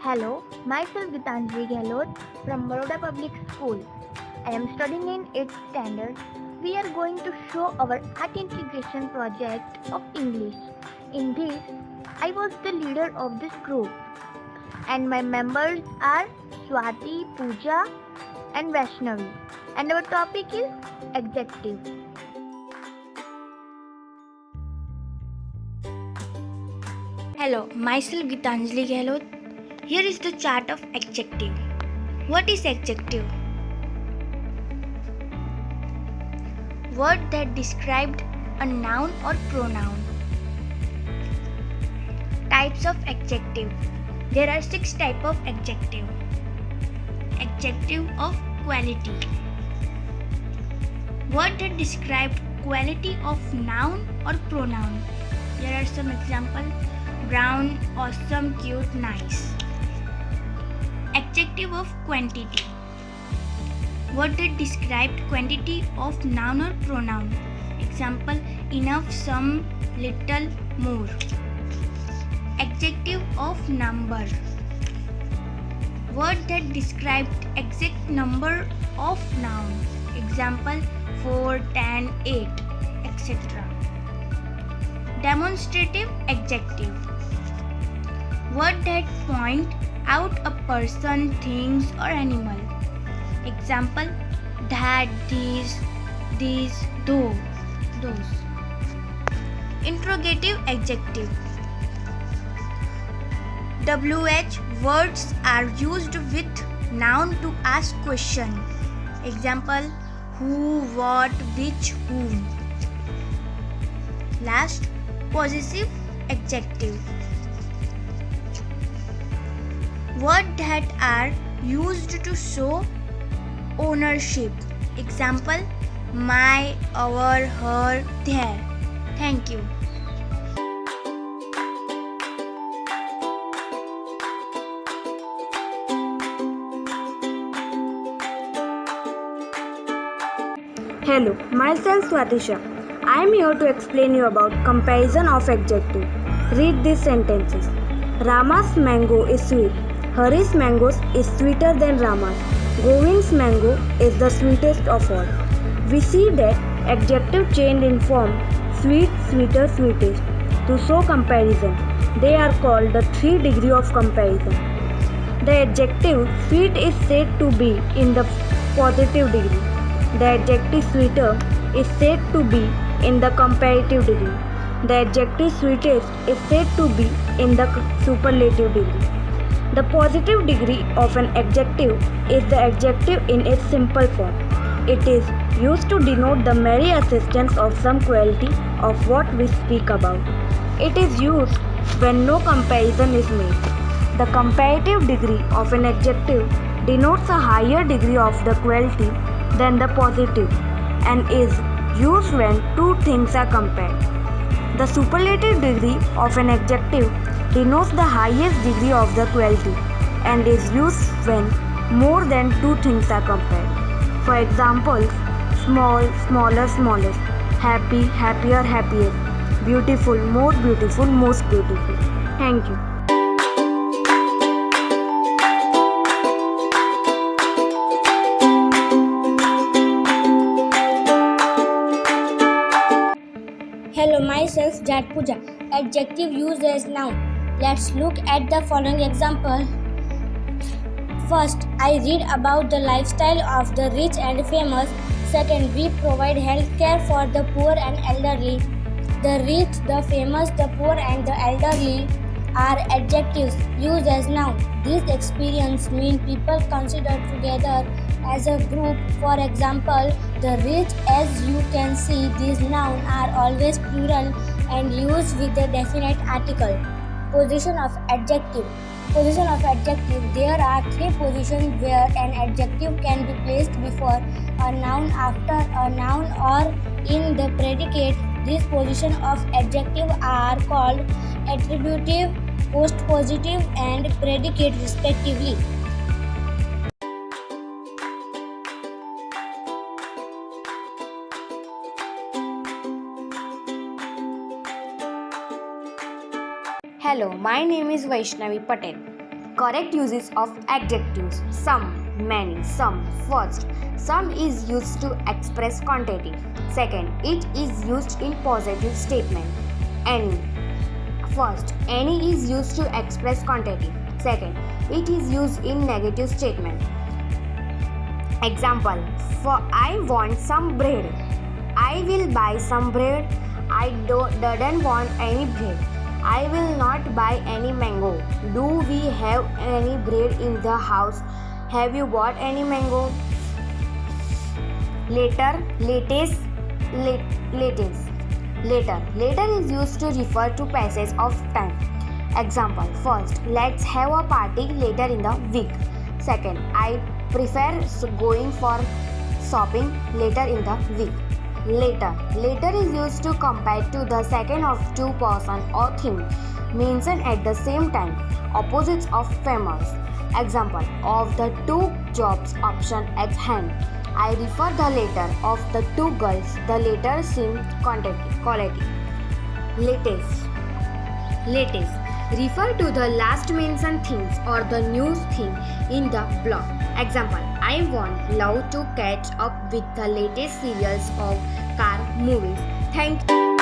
Hello, myself Gitanjali Gehlot from Baroda Public School. I am studying in 8th standard. We are going to show our art integration project of English. In this, I was the leader of this group and my members are Swati, Pooja and Vaishnavi. And our topic is adjective. Hello, myself Gitanjali Gehlot. Here is the chart of adjective. What is adjective? Word that described a noun or pronoun. Types of adjective. There are 6 types of adjective. Adjective of quality. Word that described quality of noun or pronoun. There are some examples. Brown, awesome, cute, nice. Adjective of quantity. Word that described quantity of noun or pronoun. Example, enough, some, little, more. Adjective of number. Word that described exact number of noun. Example, 4, 10, 8, etc. Demonstrative adjective. Word that point out a person, things or animal. Example, that, these, those. Interrogative adjective. WH words are used with noun to ask question. Example, who, what, which, whom. Last, possessive adjective. Words that are used to show ownership. Example, my, our, her, their. Thank you. Hello, myself Swatisha. I am here to explain you about comparison of adjective. Read these sentences. Rama's mango is sweet. Hari's mango is sweeter than Rama's. Govind's mango is the sweetest of all. We see that adjective change in form sweet, sweeter, sweetest to show comparison. They are called the 3 degrees of comparison. The adjective sweet is said to be in the positive degree. The adjective sweeter is said to be in the comparative degree. The adjective sweetest is said to be in the superlative degree. The positive degree of an adjective is the adjective in its simple form. It is used to denote the mere existence of some quality of what we speak about. It is used when no comparison is made. The comparative degree of an adjective denotes a higher degree of the quality than the positive and is used when 2 things are compared. The superlative degree of an adjective denotes the highest degree of the quality and is used when more than 2 things are compared. For example, small, smaller, smallest, happy, happier, happiest, beautiful, more beautiful, most beautiful. Thank you. Hello, myself Jat Pooja. Adjective used as noun. Let's look at the following example. First, I read about the lifestyle of the rich and famous. Second, we provide health care for the poor and elderly. The rich, the famous, the poor and the elderly are adjectives used as noun. These experiences mean people considered together as a group. For example, the rich, as you can see, these nouns are always plural and used with a definite article. Position of adjective. Position of adjective. There are 3 positions where an adjective can be placed before a noun, after a noun, or in the predicate. These positions of adjective are called attributive, postpositive, and predicate respectively. Hello, my name is Vaishnavi Patel. Correct uses of adjectives. Some, many, some. First, some is used to express quantity. Second, it is used in positive statement. Any. First, any is used to express quantity. Second, it is used in negative statement. Example, for I want some bread. I will buy some bread. I didn't want any bread. I will not buy any mango. Do we have any bread in the house? Have you bought any mango? Later, latest, latest. Later. Later is used to refer to passage of time. Example, first, let's have a party later in the week. Second, I prefer going for shopping later in the week. Later. Later is used to compare to the second of two person or thing mentioned at the same time. Opposites of famous. Example, of the two jobs option at hand, I refer the later of the two girls. The later seem quality. Latest. Latest. Refer to the last mentioned things or the news thing in the blog. Example, I want love to catch up with the latest serials of car movies. Thank you.